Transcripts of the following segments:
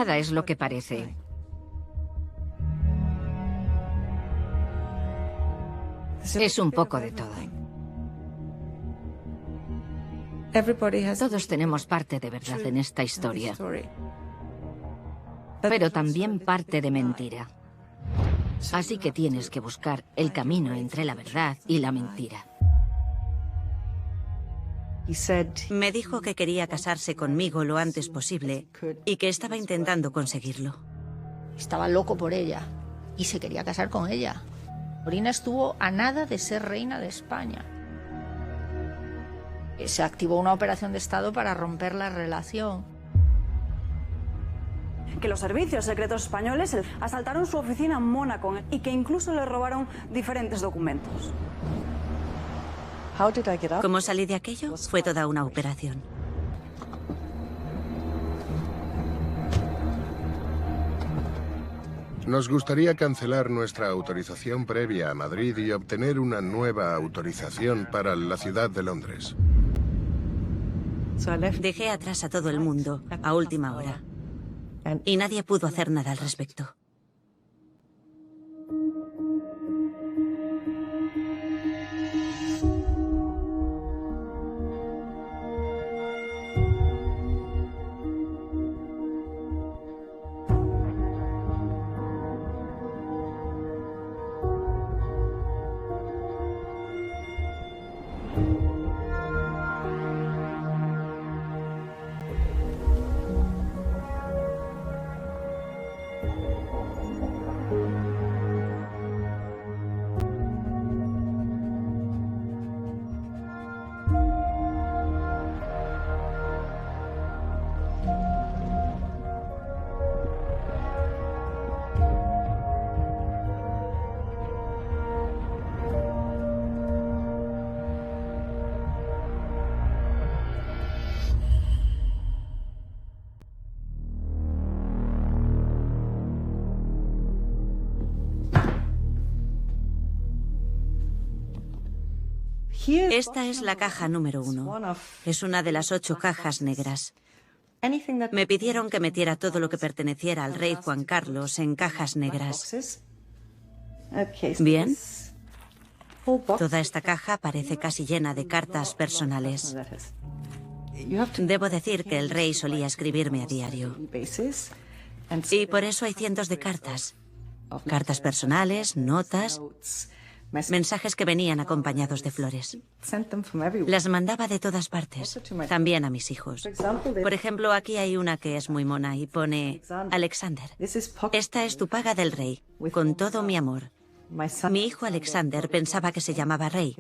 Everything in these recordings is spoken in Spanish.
Nada es lo que parece. Es un poco de todo. Todos tenemos parte de verdad en esta historia, pero también parte de mentira. Así que tienes que buscar el camino entre la verdad y la mentira. Me dijo que quería casarse conmigo lo antes posible y que estaba intentando conseguirlo. Estaba loco por ella y se quería casar con ella. Corina estuvo a nada de ser reina de España. Se activó una operación de Estado para romper la relación. Que los servicios secretos españoles asaltaron su oficina en Mónaco y que incluso le robaron diferentes documentos. ¿Cómo salí de aquello? Fue toda una operación. Nos gustaría cancelar nuestra autorización previa a Madrid y obtener una nueva autorización para la ciudad de Londres. Dejé atrás a todo el mundo a última hora y nadie pudo hacer nada al respecto. Esta es la caja número 1. Es una de las 8 cajas negras. Me pidieron que metiera todo lo que perteneciera al rey Juan Carlos en cajas negras. Bien. Toda esta caja parece casi llena de cartas personales. Debo decir que el rey solía escribirme a diario. Y por eso hay cientos de cartas. Cartas personales, notas, mensajes que venían acompañados de flores. Las mandaba de todas partes, también a mis hijos. Por ejemplo, aquí hay una que es muy mona y pone: Alexander, esta es tu paga del rey, con todo mi amor. Mi hijo Alexander pensaba que se llamaba Rey,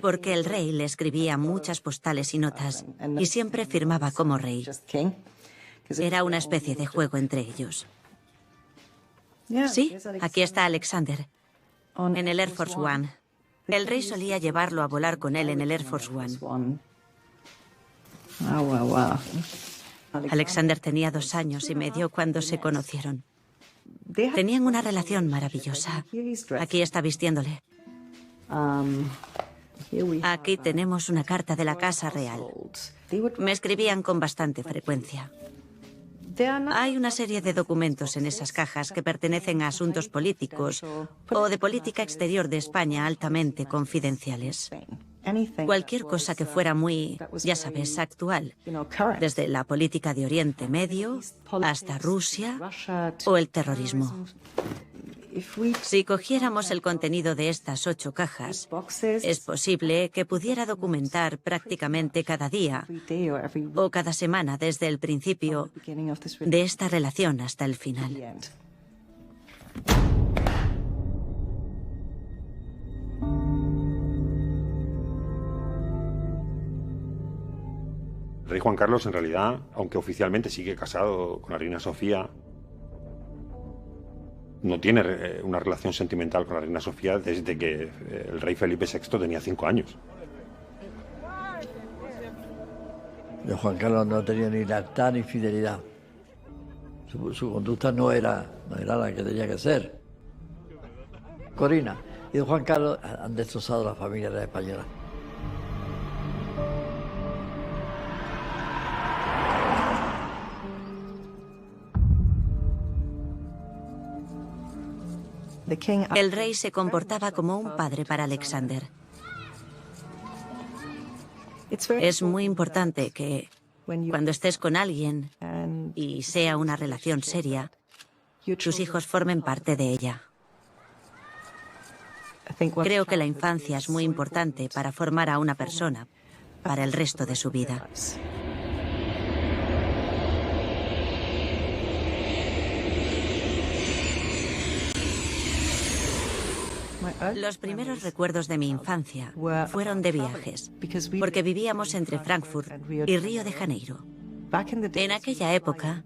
porque el rey le escribía muchas postales y notas, y siempre firmaba como rey. Era una especie de juego entre ellos. Sí, aquí está Alexander, en el Air Force One. El rey solía llevarlo a volar con él en el Air Force One. Alexander tenía 2 años y medio cuando se conocieron. Tenían una relación maravillosa. Aquí está vistiéndole. Aquí tenemos una carta de la Casa Real. Me escribían con bastante frecuencia. Hay una serie de documentos en esas cajas que pertenecen a asuntos políticos o de política exterior de España altamente confidenciales. Cualquier cosa que fuera muy, ya sabes, actual, desde la política de Oriente Medio hasta Rusia o el terrorismo. Si cogiéramos el contenido de estas 8 cajas, es posible que pudiera documentar prácticamente cada día o cada semana desde el principio de esta relación hasta el final. El rey Juan Carlos, en realidad, aunque oficialmente sigue casado con la reina Sofía, no tiene una relación sentimental con la reina Sofía desde que el rey Felipe VI tenía 5 años. Juan Carlos no tenía ni lealtad ni fidelidad. Su conducta no era la que tenía que ser. Corina y don Juan Carlos han destrozado la familia española. El rey se comportaba como un padre para Alexander. Es muy importante que cuando estés con alguien y sea una relación seria, tus hijos formen parte de ella. Creo que la infancia es muy importante para formar a una persona para el resto de su vida. Los primeros recuerdos de mi infancia fueron de viajes, porque vivíamos entre Frankfurt y Río de Janeiro. En aquella época,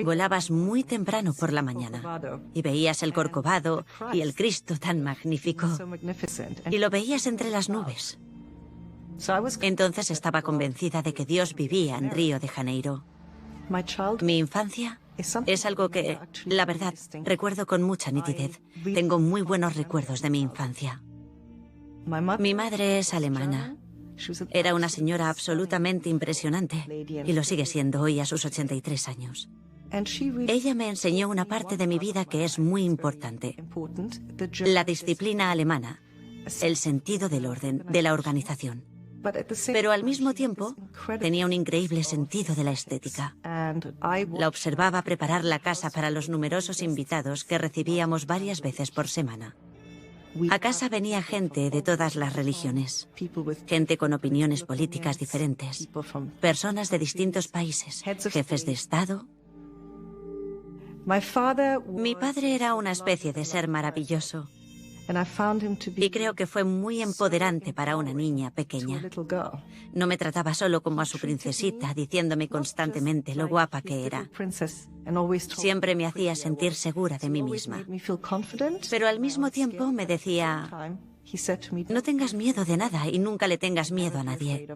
volabas muy temprano por la mañana y veías el Corcovado y el Cristo tan magnífico, y lo veías entre las nubes. Entonces estaba convencida de que Dios vivía en Río de Janeiro. Mi infancia es algo que, la verdad, recuerdo con mucha nitidez. Tengo muy buenos recuerdos de mi infancia. Mi madre es alemana. Era una señora absolutamente impresionante y lo sigue siendo hoy a sus 83 años. Ella me enseñó una parte de mi vida que es muy importante: la disciplina alemana, el sentido del orden, de la organización. Pero al mismo tiempo tenía un increíble sentido de la estética. La observaba preparar la casa para los numerosos invitados que recibíamos varias veces por semana. A casa venía gente de todas las religiones, gente con opiniones políticas diferentes, personas de distintos países, jefes de Estado. Mi padre era una especie de ser maravilloso. Y creo que fue muy empoderante para una niña pequeña. No me trataba solo como a su princesita, diciéndome constantemente lo guapa que era. Siempre me hacía sentir segura de mí misma. Pero al mismo tiempo me decía: no tengas miedo de nada y nunca le tengas miedo a nadie.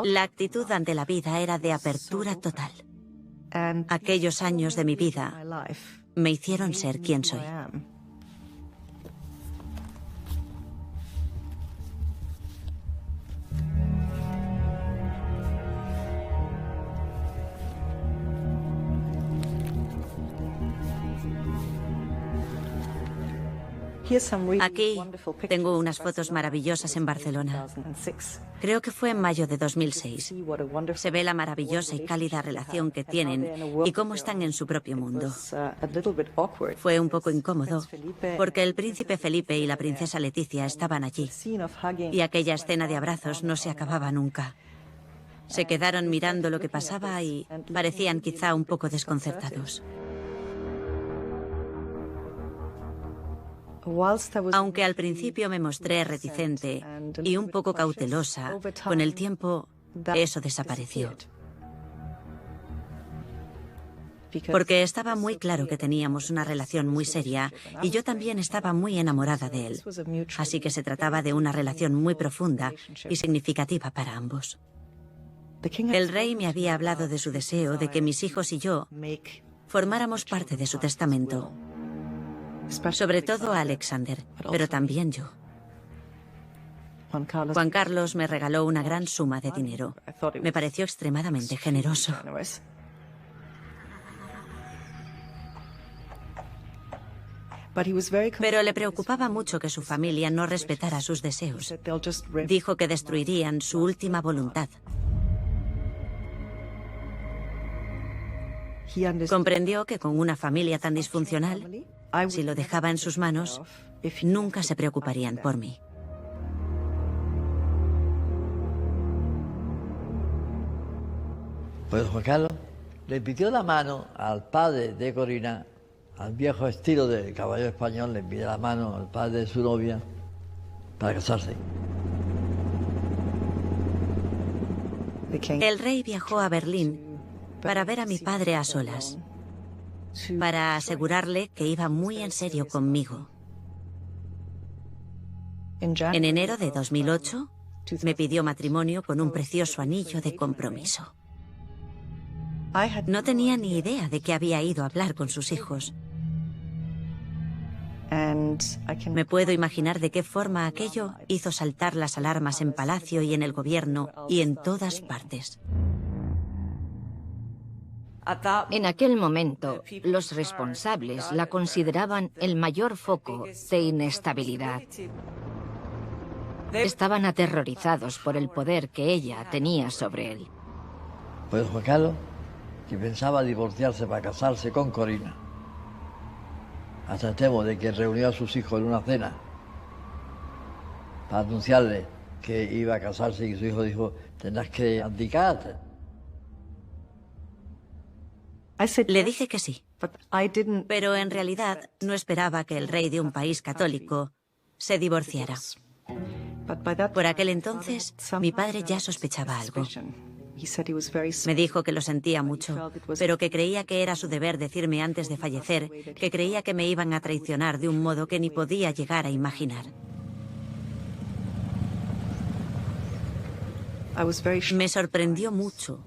La actitud ante la vida era de apertura total. Aquellos años de mi vida me hicieron ser quien soy. Aquí tengo unas fotos maravillosas en Barcelona. Creo que fue en mayo de 2006. Se ve la maravillosa y cálida relación que tienen y cómo están en su propio mundo. Fue un poco incómodo porque el príncipe Felipe y la princesa Leticia estaban allí y aquella escena de abrazos no se acababa nunca. Se quedaron mirando lo que pasaba y parecían quizá un poco desconcertados. Aunque al principio me mostré reticente y un poco cautelosa, con el tiempo eso desapareció. Porque estaba muy claro que teníamos una relación muy seria y yo también estaba muy enamorada de él. Así que se trataba de una relación muy profunda y significativa para ambos. El rey me había hablado de su deseo de que mis hijos y yo formáramos parte de su testamento. Sobre todo a Alexander, pero también yo. Juan Carlos me regaló una gran suma de dinero. Me pareció extremadamente generoso. Pero le preocupaba mucho que su familia no respetara sus deseos. Dijo que destruirían su última voluntad. Comprendió que con una familia tan disfuncional, si lo dejaba en sus manos, nunca se preocuparían por mí. Pues Juan Carlos le pidió la mano al padre de Corina, al viejo estilo de caballero español, le pidió la mano al padre de su novia para casarse. El rey viajó a Berlín para ver a mi padre a solas, para asegurarle que iba muy en serio conmigo. En enero de 2008 me pidió matrimonio con un precioso anillo de compromiso. No tenía ni idea de que había ido a hablar con sus hijos. Me puedo imaginar de qué forma aquello hizo saltar las alarmas en Palacio y en el gobierno y en todas partes. En aquel momento, los responsables la consideraban el mayor foco de inestabilidad. Estaban aterrorizados por el poder que ella tenía sobre él. Pues Juan Carlos, que pensaba divorciarse para casarse con Corina, hasta el extremo de que reunió a sus hijos en una cena para anunciarle que iba a casarse, y su hijo dijo: tendrás que abdicarte. Le dije que sí, pero en realidad no esperaba que el rey de un país católico se divorciara. Por aquel entonces, mi padre ya sospechaba algo. Me dijo que lo sentía mucho, pero que creía que era su deber decirme antes de fallecer que creía que me iban a traicionar de un modo que ni podía llegar a imaginar. Me sorprendió mucho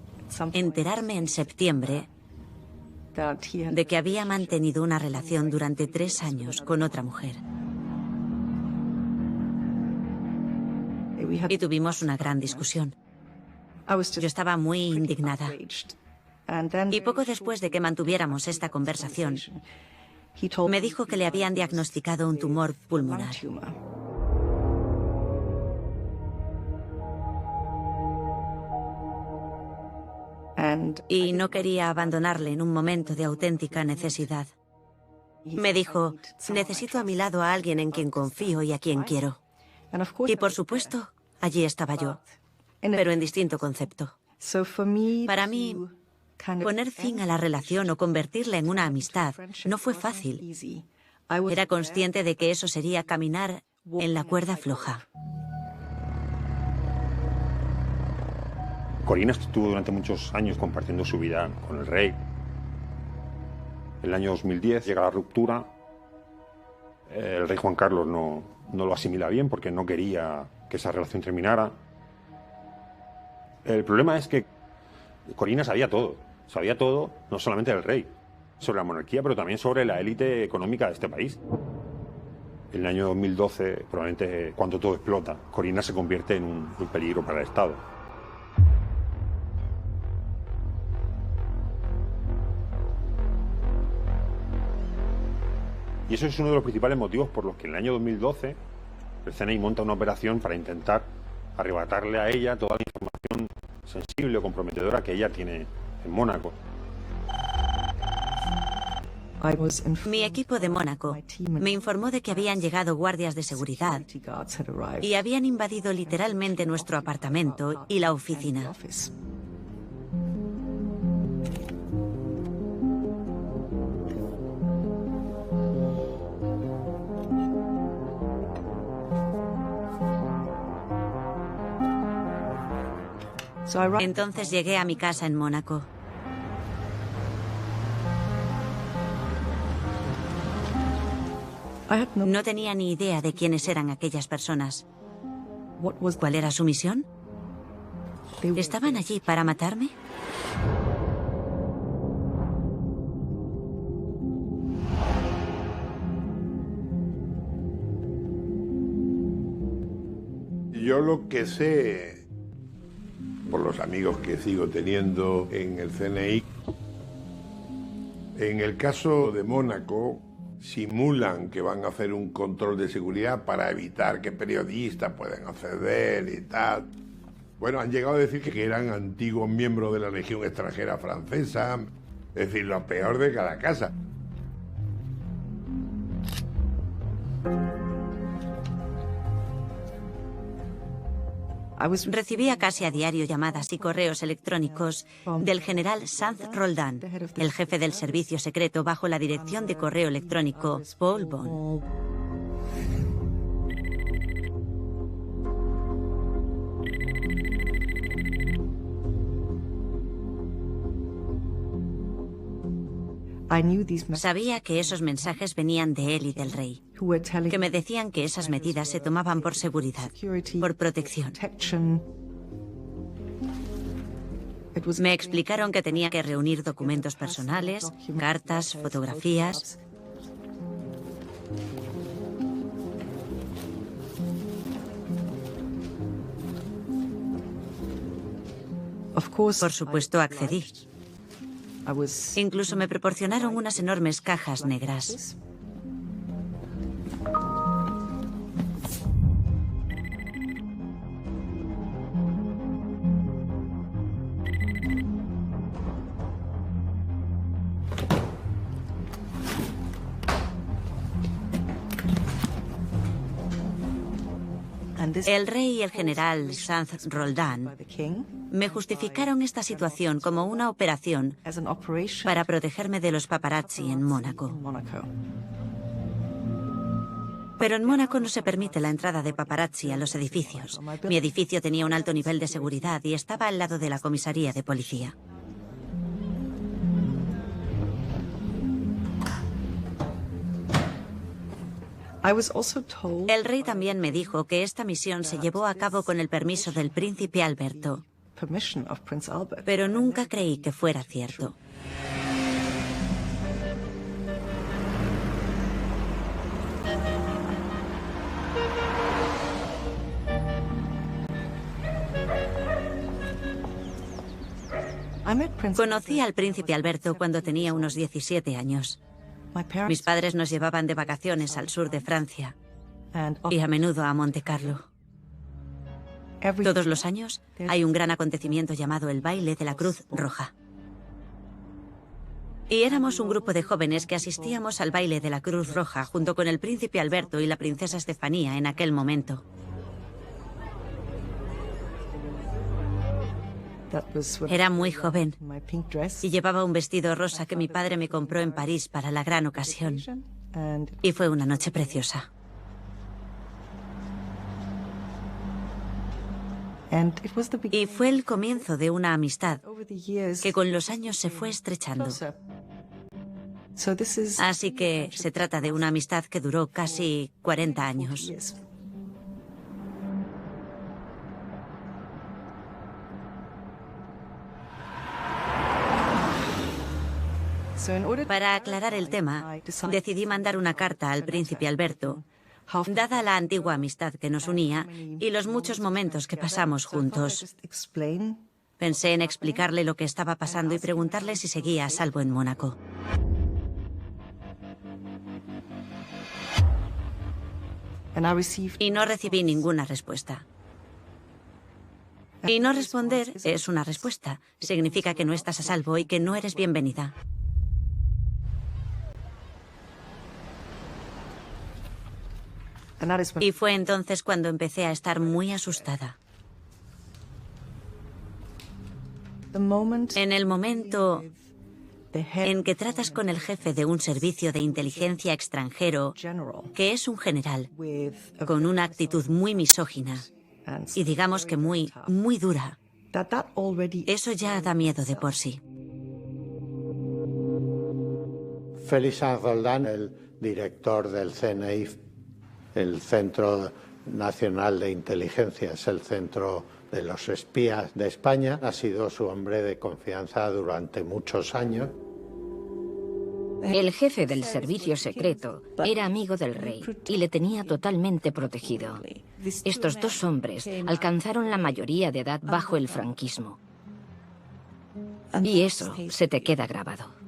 enterarme en septiembre de que había mantenido una relación durante 3 años con otra mujer. Y tuvimos una gran discusión. Yo estaba muy indignada. Y poco después de que mantuviéramos esta conversación, me dijo que le habían diagnosticado un tumor pulmonar. Y no quería abandonarle en un momento de auténtica necesidad. Me dijo: necesito a mi lado a alguien en quien confío y a quien quiero. Y por supuesto, allí estaba yo, pero en distinto concepto. Para mí, poner fin a la relación o convertirla en una amistad no fue fácil. Era consciente de que eso sería caminar en la cuerda floja. Corina estuvo durante muchos años compartiendo su vida con el rey. En el año 2010 llega la ruptura. El rey Juan Carlos no lo asimila bien porque no quería que esa relación terminara. El problema es que Corina sabía todo, no solamente del rey, sobre la monarquía, pero también sobre la élite económica de este país. En el año 2012, probablemente cuando todo explota, Corina se convierte en un peligro para el Estado. Y eso es uno de los principales motivos por los que en el año 2012 el CNI monta una operación para intentar arrebatarle a ella toda la información sensible o comprometedora que ella tiene en Mónaco. Mi equipo de Mónaco me informó de que habían llegado guardias de seguridad y habían invadido literalmente nuestro apartamento y la oficina. Entonces llegué a mi casa en Mónaco. No tenía ni idea de quiénes eran aquellas personas. ¿Cuál era su misión? ¿Estaban allí para matarme? Yo lo que sé, por los amigos que sigo teniendo en el CNI, en el caso de Mónaco, simulan que van a hacer un control de seguridad para evitar que periodistas puedan acceder y tal. Bueno, han llegado a decir que eran antiguos miembros de la Legión extranjera francesa, es decir, lo peor de cada casa. Recibía casi a diario llamadas y correos electrónicos del general Sanz Roldán, el jefe del servicio secreto bajo la dirección de correo electrónico Paul Bon. Sabía que esos mensajes venían de él y del rey, que me decían que esas medidas se tomaban por seguridad, por protección. Me explicaron que tenía que reunir documentos personales, cartas, fotografías. Por supuesto, accedí. Incluso me proporcionaron unas enormes cajas negras. El rey y el general Sanz Roldán me justificaron esta situación como una operación para protegerme de los paparazzi en Mónaco. Pero en Mónaco no se permite la entrada de paparazzi a los edificios. Mi edificio tenía un alto nivel de seguridad y estaba al lado de la comisaría de policía. El rey también me dijo que esta misión se llevó a cabo con el permiso del príncipe Alberto, pero nunca creí que fuera cierto. Conocí al príncipe Alberto cuando tenía unos 17 años. Mis padres nos llevaban de vacaciones al sur de Francia y a menudo a Monte Carlo. Todos los años hay un gran acontecimiento llamado el Baile de la Cruz Roja. Y éramos un grupo de jóvenes que asistíamos al Baile de la Cruz Roja junto con el príncipe Alberto y la princesa Estefanía en aquel momento. Era muy joven y llevaba un vestido rosa que mi padre me compró en París para la gran ocasión. Y fue una noche preciosa. Y fue el comienzo de una amistad que con los años se fue estrechando. Así que se trata de una amistad que duró casi 40 años. Para aclarar el tema, decidí mandar una carta al príncipe Alberto, dada la antigua amistad que nos unía y los muchos momentos que pasamos juntos. Pensé en explicarle lo que estaba pasando y preguntarle si seguía a salvo en Mónaco. Y no recibí ninguna respuesta. Y no responder es una respuesta. Significa que no estás a salvo y que no eres bienvenida. Y fue entonces cuando empecé a estar muy asustada. En el momento en que tratas con el jefe de un servicio de inteligencia extranjero, que es un general, con una actitud muy misógina y digamos que muy dura, eso ya da miedo de por sí. Félix Sanz Roldán, el director del CNI, el Centro Nacional de Inteligencia, es el centro de los espías de España. Ha sido su hombre de confianza durante muchos años. El jefe del servicio secreto era amigo del rey y le tenía totalmente protegido. Estos dos hombres alcanzaron la mayoría de edad bajo el franquismo. Y eso se te queda grabado.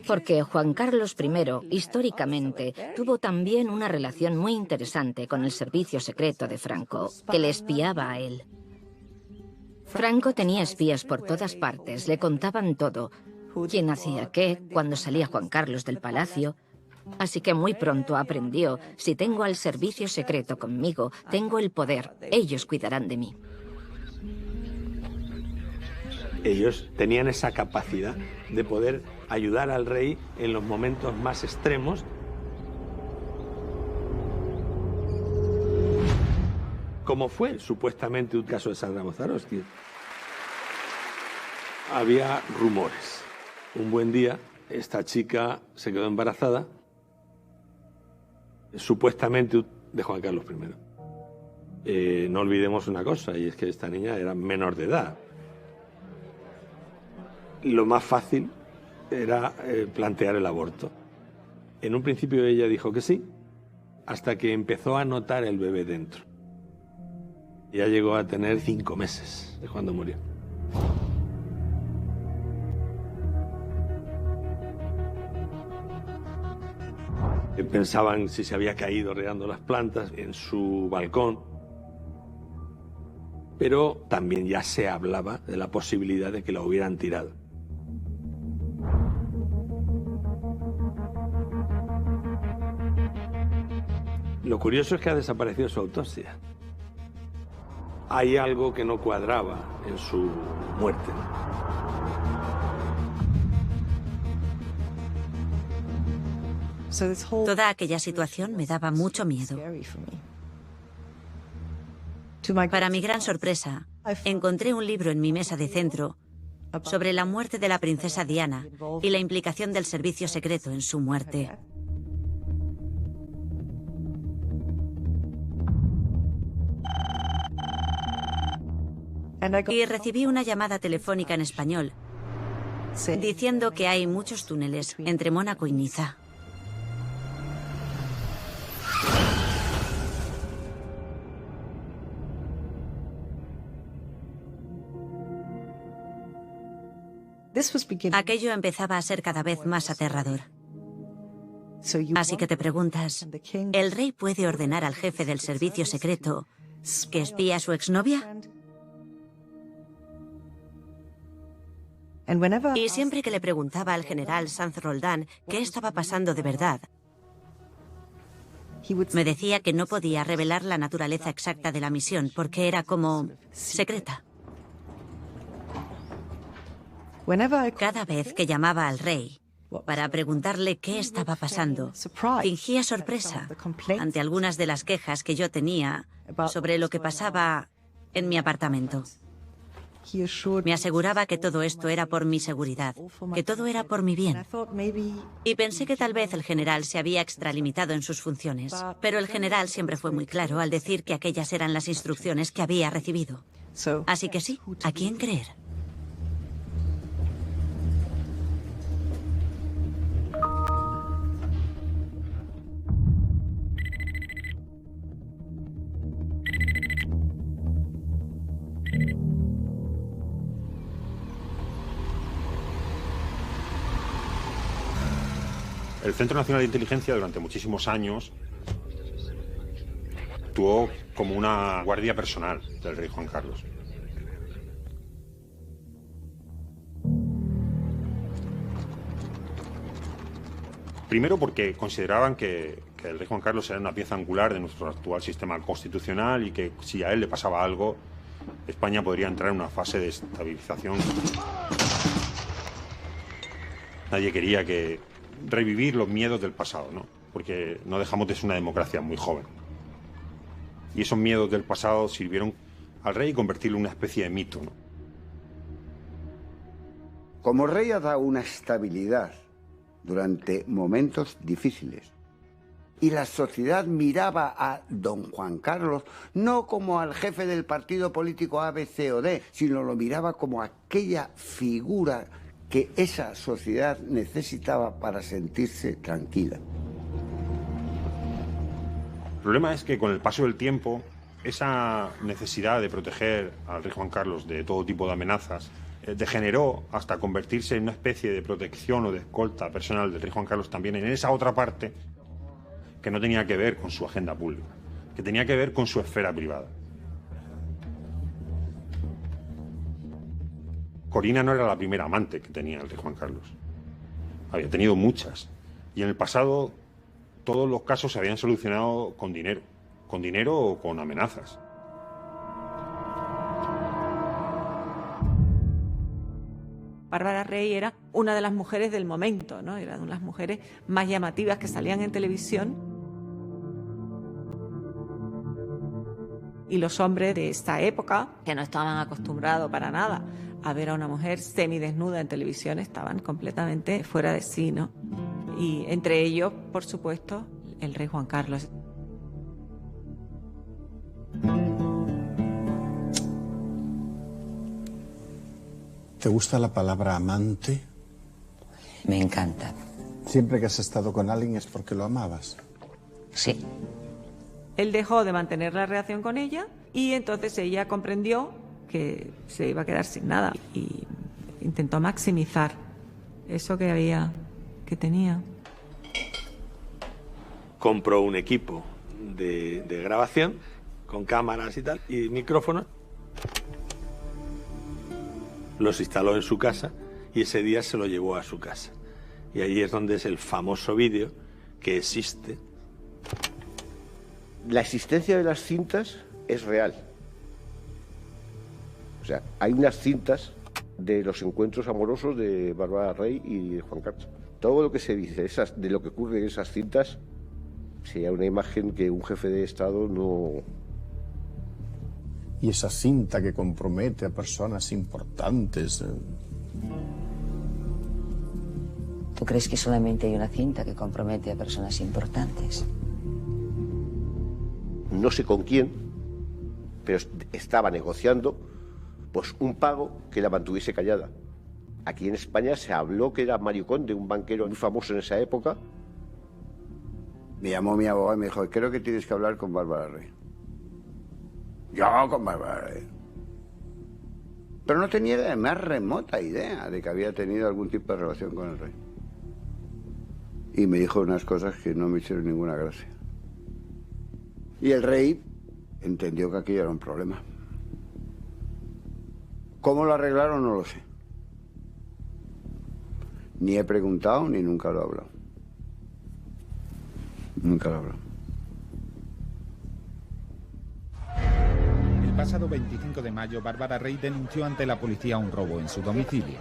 Porque Juan Carlos I, históricamente, tuvo también una relación muy interesante con el servicio secreto de Franco, que le espiaba a él. Franco tenía espías por todas partes, le contaban todo, quién hacía qué, cuando salía Juan Carlos del palacio. Así que muy pronto aprendió, si tengo al servicio secreto conmigo, tengo el poder, ellos cuidarán de mí. Ellos tenían esa capacidad de poder ayudar al rey en los momentos más extremos. Como fue supuestamente un caso de Sandra Moszarowski. Había rumores. Un buen día, esta chica se quedó embarazada, supuestamente de Juan Carlos I. No olvidemos una cosa, y es que esta niña era menor de edad. Lo más fácil era plantear el aborto. En un principio ella dijo que sí, hasta que empezó a notar el bebé dentro. Ya llegó a tener 5 meses de cuando murió. Pensaban si se había caído regando las plantas en su balcón. Pero también ya se hablaba de la posibilidad de que la hubieran tirado. Lo curioso es que ha desaparecido su autopsia. Hay algo que no cuadraba en su muerte. Toda aquella situación me daba mucho miedo. Para mi gran sorpresa, encontré un libro en mi mesa de centro sobre la muerte de la princesa Diana y la implicación del servicio secreto en su muerte. Y recibí una llamada telefónica en español diciendo que hay muchos túneles entre Mónaco y Niza. Aquello empezaba a ser cada vez más aterrador. Así que te preguntas, ¿el rey puede ordenar al jefe del servicio secreto que espíe a su exnovia? Y siempre que le preguntaba al general Sanz Roldán qué estaba pasando de verdad, me decía que no podía revelar la naturaleza exacta de la misión porque era como secreta. Cada vez que llamaba al rey para preguntarle qué estaba pasando, fingía sorpresa ante algunas de las quejas que yo tenía sobre lo que pasaba en mi apartamento. Me aseguraba que todo esto era por mi seguridad, que todo era por mi bien. Y pensé que tal vez el general se había extralimitado en sus funciones, pero el general siempre fue muy claro al decir que aquellas eran las instrucciones que había recibido. Así que sí, ¿a quién creer? El Centro Nacional de Inteligencia durante muchísimos años actuó como una guardia personal del rey Juan Carlos. Primero porque consideraban que el rey Juan Carlos era una pieza angular de nuestro actual sistema constitucional y que si a él le pasaba algo, España podría entrar en una fase de estabilización. Nadie quería revivir los miedos del pasado, ¿no? Porque no dejamos de ser una democracia muy joven. Y esos miedos del pasado sirvieron al rey convertirlo en una especie de mito, ¿no? Como rey ha dado una estabilidad durante momentos difíciles. Y la sociedad miraba a don Juan Carlos no como al jefe del partido político A, B, C o D, sino lo miraba como aquella figura que esa sociedad necesitaba para sentirse tranquila. El problema es que con el paso del tiempo, esa necesidad de proteger al rey Juan Carlos de todo tipo de amenazas degeneró hasta convertirse en una especie de protección o de escolta personal del rey Juan Carlos también en esa otra parte que no tenía que ver con su agenda pública, que tenía que ver con su esfera privada. Corina no era la primera amante que tenía el rey Juan Carlos. Había tenido muchas. Y en el pasado todos los casos se habían solucionado con dinero o con amenazas. Bárbara Rey era una de las mujeres del momento, ¿no? Era una de las mujeres más llamativas que salían en televisión. Y los hombres de esta época, que no estaban acostumbrados para nada a ver a una mujer semidesnuda en televisión, estaban completamente fuera de sí, ¿no? Y entre ellos, por supuesto, el rey Juan Carlos. ¿Te gusta la palabra amante? Me encanta. Siempre que has estado con alguien es porque lo amabas. Sí. Él dejó de mantener la relación con ella y entonces ella comprendió que se iba a quedar sin nada y intentó maximizar eso que tenía. compró un equipo de grabación con cámaras y tal, y micrófonos. Los instaló en su casa y ese día se lo llevó a su casa. Y ahí es donde es el famoso vídeo que existe. La existencia de las cintas es real. O sea, hay unas cintas de los encuentros amorosos de Bárbara Rey y de Juan Carlos. Todo lo que se dice de lo que ocurre en esas cintas sería una imagen que un jefe de Estado no... Y esa cinta que compromete a personas importantes. ¿Tú crees que solamente hay una cinta que compromete a personas importantes? No sé con quién, pero estaba negociando pues un pago que la mantuviese callada. Aquí en España se habló que era Mario Conde, un banquero muy famoso en esa época. Me llamó mi abogado y me dijo, creo que tienes que hablar con Bárbara Rey. Yo con Bárbara Rey. Pero no tenía la más remota idea de que había tenido algún tipo de relación con el rey. Y me dijo unas cosas que no me hicieron ninguna gracia. Y el rey entendió que aquello era un problema. ¿Cómo lo arreglaron? No lo sé. Ni he preguntado ni nunca lo he hablado. Nunca lo he hablado. El pasado 25 de mayo, Bárbara Rey denunció ante la policía un robo en su domicilio.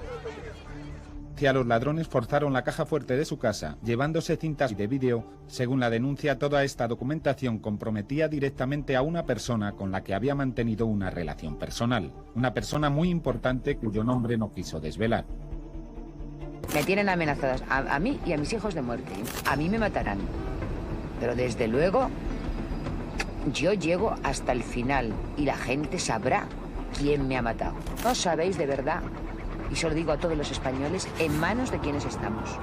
Los ladrones forzaron la caja fuerte de su casa, llevándose cintas de vídeo. Según la denuncia, toda esta documentación comprometía directamente a una persona con la que había mantenido una relación personal. Una persona muy importante cuyo nombre no quiso desvelar. Me tienen amenazadas a mí y a mis hijos de muerte. A mí me matarán. Pero desde luego, yo llego hasta el final y la gente sabrá quién me ha matado. No sabéis de verdad. Y se lo digo a todos los españoles, en manos de quienes estamos.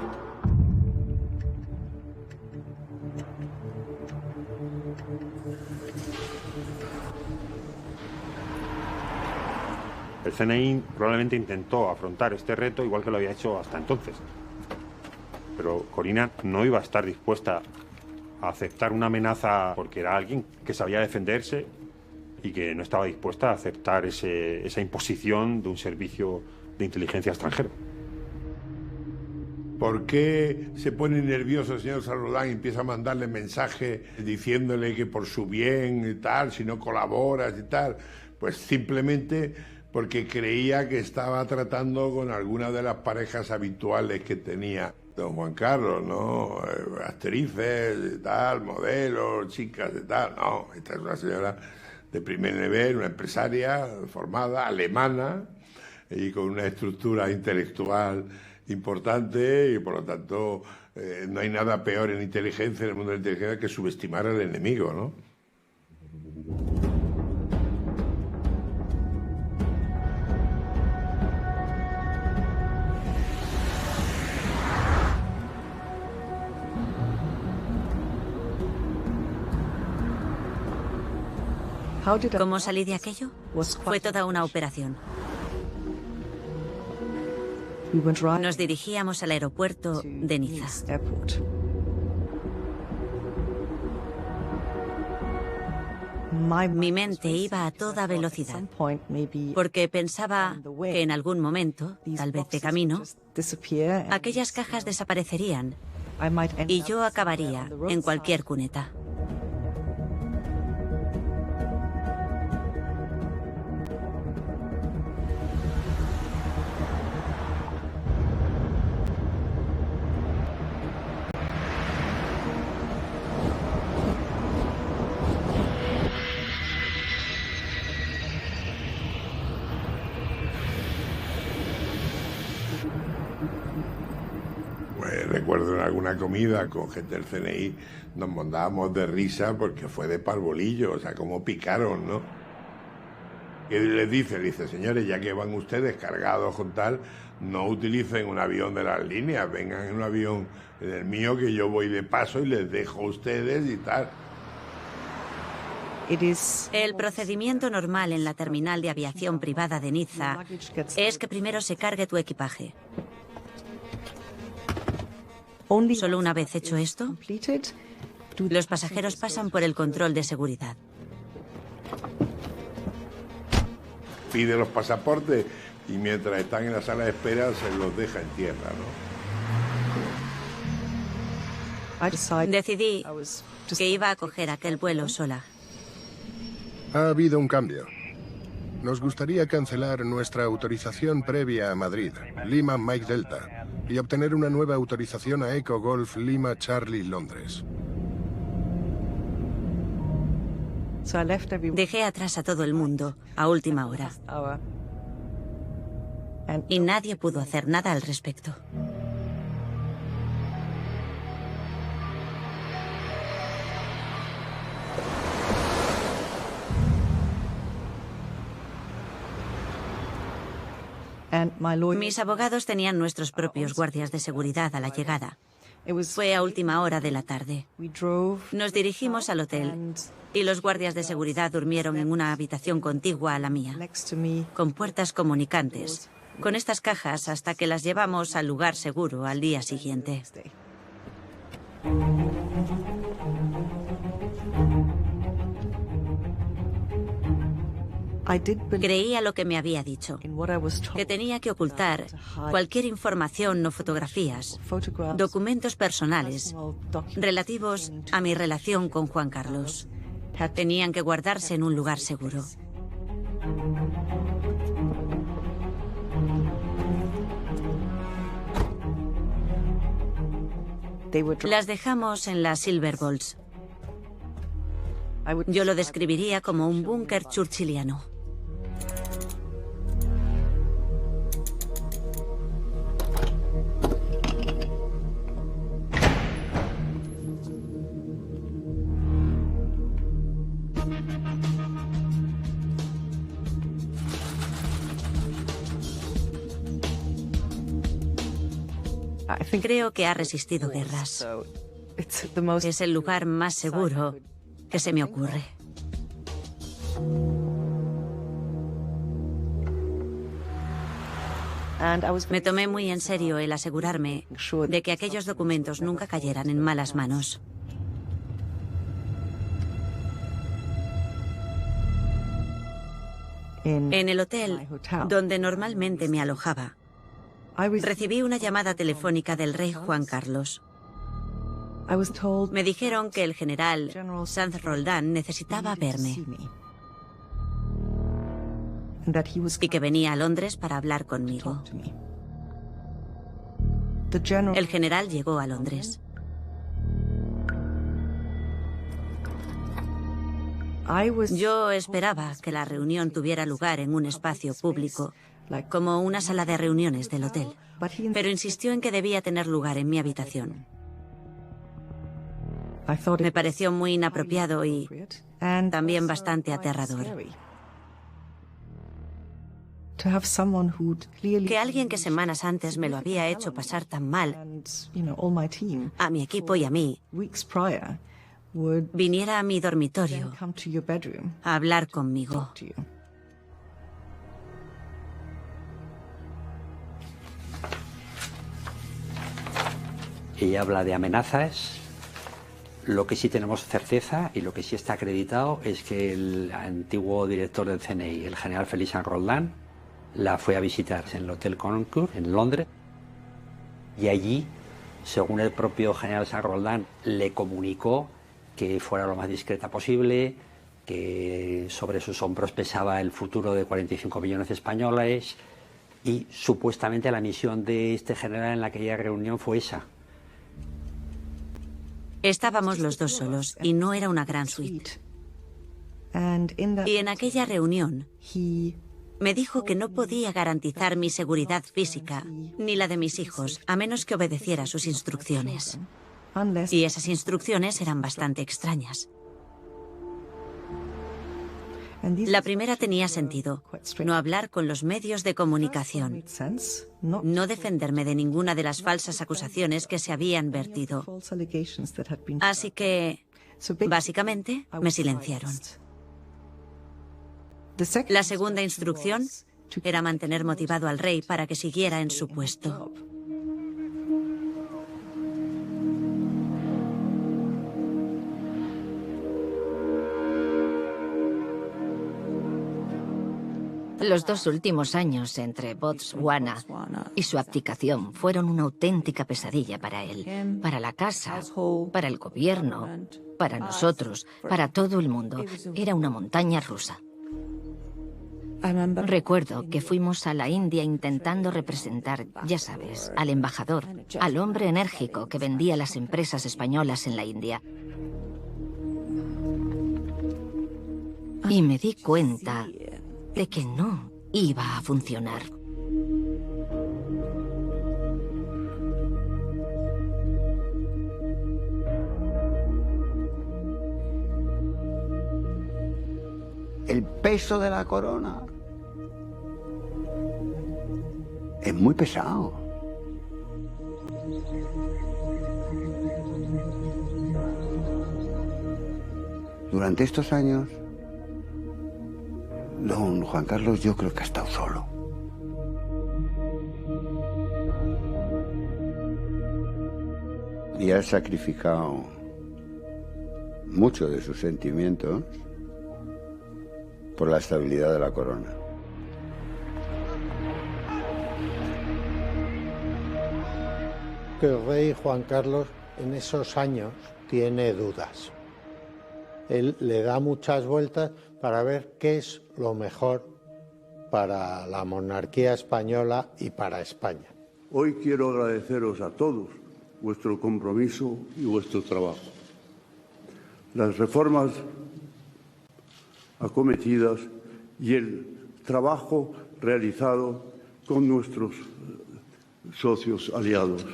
El CNI probablemente intentó afrontar este reto igual que lo había hecho hasta entonces. Pero Corina no iba a estar dispuesta a aceptar una amenaza porque era alguien que sabía defenderse y que no estaba dispuesta a aceptar esa imposición de un servicio de inteligencia extranjero. ¿Por qué se pone nervioso el señor Saldán y empieza a mandarle mensajes diciéndole que por su bien y tal, si no colaboras y tal? Pues simplemente porque creía que estaba tratando con alguna de las parejas habituales que tenía don Juan Carlos, ¿no? Actrices y tal, modelos, chicas y tal. No, esta es una señora de primer nivel, una empresaria formada, alemana, y con una estructura intelectual importante y por lo tanto no hay nada peor en inteligencia, en el mundo de la inteligencia, que subestimar al enemigo, ¿no? ¿Cómo salí de aquello? Fue toda una operación. Nos dirigíamos al aeropuerto de Niza. Mi mente iba a toda velocidad, porque pensaba que en algún momento, tal vez de camino, aquellas cajas desaparecerían y yo acabaría en cualquier cuneta. Recuerdo en alguna comida con gente del CNI nos montábamos de risa porque fue de parbolillo, o sea, como picaron, ¿no? Y les dice, señores, ya que van ustedes cargados con tal, no utilicen un avión de las líneas, vengan en un avión en el mío que yo voy de paso y les dejo a ustedes y tal. El procedimiento normal en la terminal de aviación privada de Niza es que primero se cargue tu equipaje. Solo una vez hecho esto, Los pasajeros pasan por el control de seguridad. Pide los pasaportes y mientras están en la sala de espera se los deja en tierra, ¿no? Decidí que iba a coger aquel vuelo sola. Ha habido un cambio. Nos gustaría cancelar nuestra autorización previa a Madrid, Lima Mike Delta, y obtener una nueva autorización a Echo Golf Lima Charlie Londres. Dejé atrás a todo el mundo a última hora. Y nadie pudo hacer nada al respecto. Mis abogados tenían nuestros propios guardias de seguridad a la llegada. Fue a última hora de la tarde. Nos dirigimos al hotel y los guardias de seguridad durmieron en una habitación contigua a la mía, con puertas comunicantes, con estas cajas hasta que las llevamos al lugar seguro al día siguiente. Creía lo que me había dicho, que tenía que ocultar cualquier información o fotografías, documentos personales relativos a mi relación con Juan Carlos. Tenían que guardarse en un lugar seguro. Las dejamos en las Silver Balls. Yo lo describiría como un búnker churchilliano. Creo que ha resistido guerras. Es el lugar más seguro que se me ocurre. Me tomé muy en serio el asegurarme de que aquellos documentos nunca cayeran en malas manos. En el hotel donde normalmente me alojaba, recibí una llamada telefónica del rey Juan Carlos. Me dijeron que el general Sanz Roldán necesitaba verme y que venía a Londres para hablar conmigo. El general llegó a Londres. Yo esperaba que la reunión tuviera lugar en un espacio público, como una sala de reuniones del hotel, pero insistió en que debía tener lugar en mi habitación. Me pareció muy inapropiado y también bastante aterrador. Que alguien que semanas antes me lo había hecho pasar tan mal, a mi equipo y a mí, viniera a mi dormitorio a hablar conmigo. Ella habla de amenazas. Lo que sí tenemos certeza y lo que sí está acreditado es que el antiguo director del CNI, el general Félix Sanz Roldán, la fue a visitar en el Hotel Concord, en Londres, y allí, según el propio general Sanz Roldán, le comunicó que fuera lo más discreta posible, que sobre sus hombros pesaba el futuro de 45 millones de españoles, y supuestamente la misión de este general en aquella reunión fue esa. Estábamos los dos solos y no era una gran suite. Y en aquella reunión me dijo que no podía garantizar mi seguridad física ni la de mis hijos a menos que obedeciera sus instrucciones. Y esas instrucciones eran bastante extrañas. La primera tenía sentido: no hablar con los medios de comunicación, no defenderme de ninguna de las falsas acusaciones que se habían vertido. Así que, básicamente, me silenciaron. La segunda instrucción era mantener motivado al rey para que siguiera en su puesto. Los 2 últimos años entre Botswana y su abdicación fueron una auténtica pesadilla para él, para la casa, para el gobierno, para nosotros, para todo el mundo. Era una montaña rusa. Recuerdo que fuimos a la India intentando representar, ya sabes, al embajador, al hombre enérgico que vendía las empresas españolas en la India. Y me di cuenta de que no iba a funcionar. El peso de la corona es muy pesado. Durante estos años, don Juan Carlos yo creo que ha estado solo. Y ha sacrificado mucho de sus sentimientos por la estabilidad de la corona. Que el rey Juan Carlos en esos años tiene dudas. Él le da muchas vueltas para ver qué es lo mejor para la monarquía española y para España. Hoy quiero agradeceros a todos vuestro compromiso y vuestro trabajo. Las reformas acometidas y el trabajo realizado con nuestros socios aliados.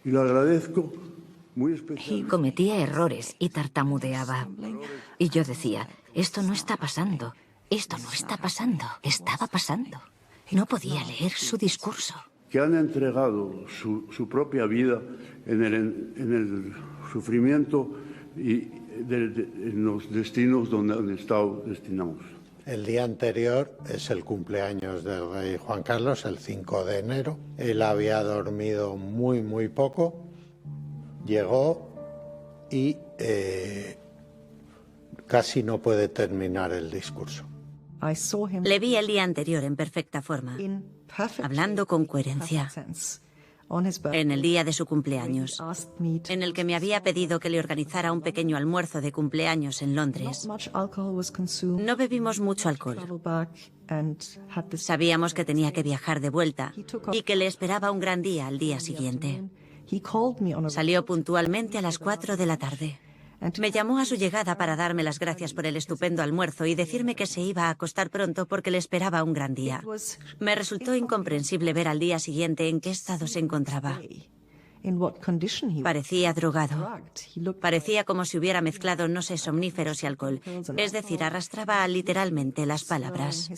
Y lo agradezco muy especialmente. Cometía errores y tartamudeaba. Y yo decía, esto no está pasando, esto no está pasando, estaba pasando. No podía leer su discurso. Que han entregado su propia vida en el sufrimiento y en los destinos donde han estado destinados. El día anterior es el cumpleaños del rey Juan Carlos, el 5 de enero. Él había dormido muy poco. Llegó y casi no puede terminar el discurso. Le vi el día anterior en perfecta forma, hablando con coherencia, en el día de su cumpleaños, en el que me había pedido que le organizara un pequeño almuerzo de cumpleaños en Londres. No bebimos mucho alcohol. Sabíamos que tenía que viajar de vuelta y que le esperaba un gran día al día siguiente. Salió puntualmente a las 4 de la tarde. Me llamó a su llegada para darme las gracias por el estupendo almuerzo y decirme que se iba a acostar pronto porque le esperaba un gran día. Me resultó incomprensible ver al día siguiente en qué estado se encontraba. Parecía drogado. Parecía como si hubiera mezclado, no sé, somníferos y alcohol. Es decir, arrastraba literalmente las palabras.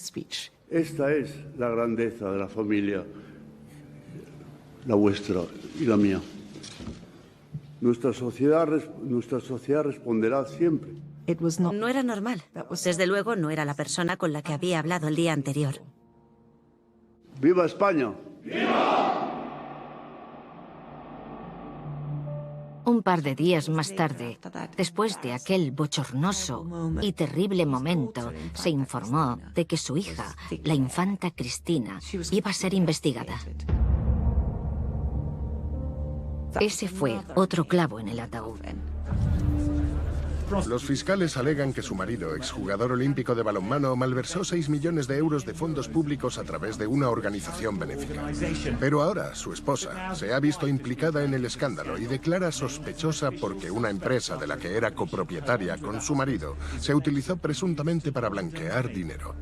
Esta es la grandeza de la familia, la vuestra y la mía. Nuestra sociedad responderá siempre. No era normal. Desde luego no era la persona con la que había hablado el día anterior. ¡Viva España! Un par de días más tarde, después de aquel bochornoso y terrible momento, se informó de que su hija, la infanta Cristina, iba a ser investigada. Ese fue otro clavo en el ataúd. Los fiscales alegan que su marido, exjugador olímpico de balonmano, malversó 6 millones de euros de fondos públicos a través de una organización benéfica. Pero ahora su esposa se ha visto implicada en el escándalo y declara sospechosa porque una empresa de la que era copropietaria con su marido se utilizó presuntamente para blanquear dinero.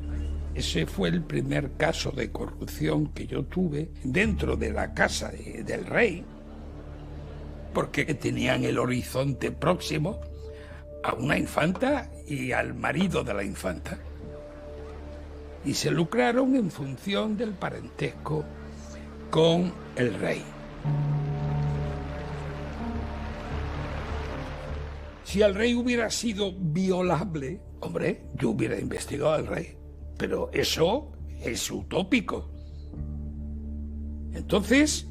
Ese fue el primer caso de corrupción que yo tuve dentro de la casa del rey, porque tenían el horizonte próximo a una infanta y al marido de la infanta. Y se lucraron en función del parentesco con el rey. Si el rey hubiera sido violable, hombre, yo hubiera investigado al rey. Pero eso es utópico. Entonces,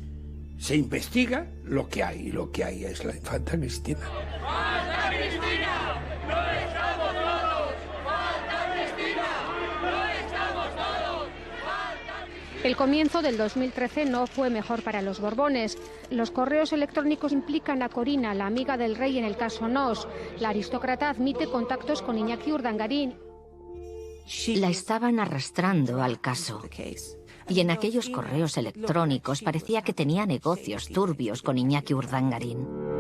se investiga lo que hay, y lo que hay es la infanta Cristina. ¡Falta Cristina! ¡No estamos todos! ¡Falta Cristina! El comienzo del 2013 no fue mejor para los Borbones. Los correos electrónicos implican a Corina, la amiga del rey en el caso Nos. La aristócrata admite contactos con Iñaki Urdangarín. La estaban arrastrando al caso. Y en aquellos correos electrónicos parecía que tenía negocios turbios con Iñaki Urdangarín.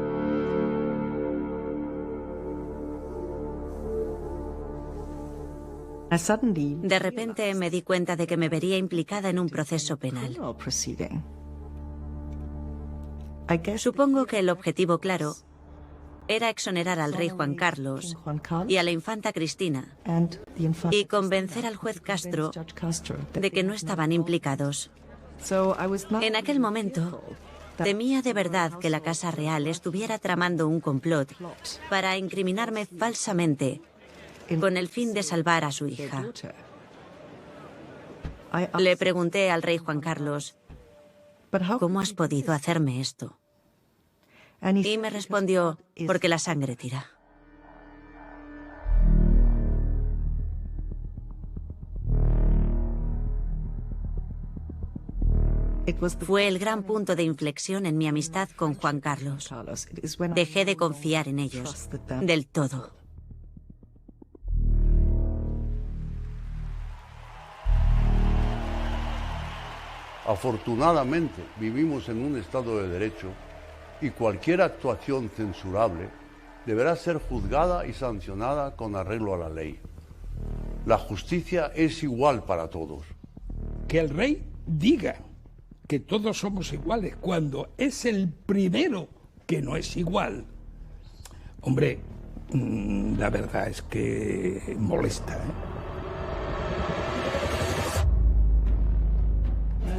De repente me di cuenta de que me vería implicada en un proceso penal. Supongo que el objetivo claro era exonerar al rey Juan Carlos y a la infanta Cristina y convencer al juez Castro de que no estaban implicados. En aquel momento temía de verdad que la Casa Real estuviera tramando un complot para incriminarme falsamente con el fin de salvar a su hija. Le pregunté al rey Juan Carlos, ¿cómo has podido hacerme esto? Y me respondió, porque la sangre tira. Fue el gran punto de inflexión en mi amistad con Juan Carlos. Dejé de confiar en ellos, del todo. Afortunadamente, vivimos en un Estado de Derecho y cualquier actuación censurable deberá ser juzgada y sancionada con arreglo a la ley. La justicia es igual para todos. Que el rey diga que todos somos iguales cuando es el primero que no es igual. Hombre, la verdad es que molesta, ¿eh?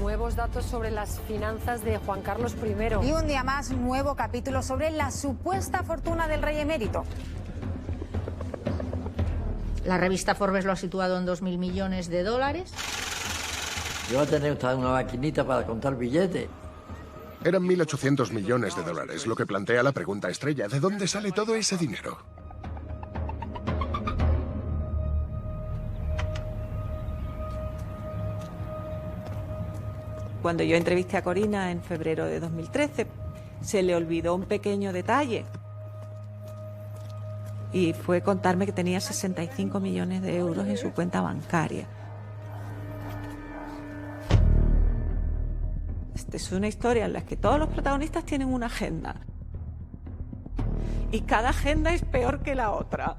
Nuevos datos sobre las finanzas de Juan Carlos I. Y un día más, un nuevo capítulo sobre la supuesta fortuna del rey emérito. La revista Forbes lo ha situado en 2.000 millones de dólares. Yo voy a tener una maquinita para contar billetes. Eran 1.800 millones de dólares, lo que plantea la pregunta estrella. ¿De dónde sale todo ese dinero? Cuando yo entrevisté a Corina en febrero de 2013, se le olvidó un pequeño detalle. Y fue contarme que tenía 65 millones de euros en su cuenta bancaria. Esta es una historia en la que todos los protagonistas tienen una agenda. Y cada agenda es peor que la otra.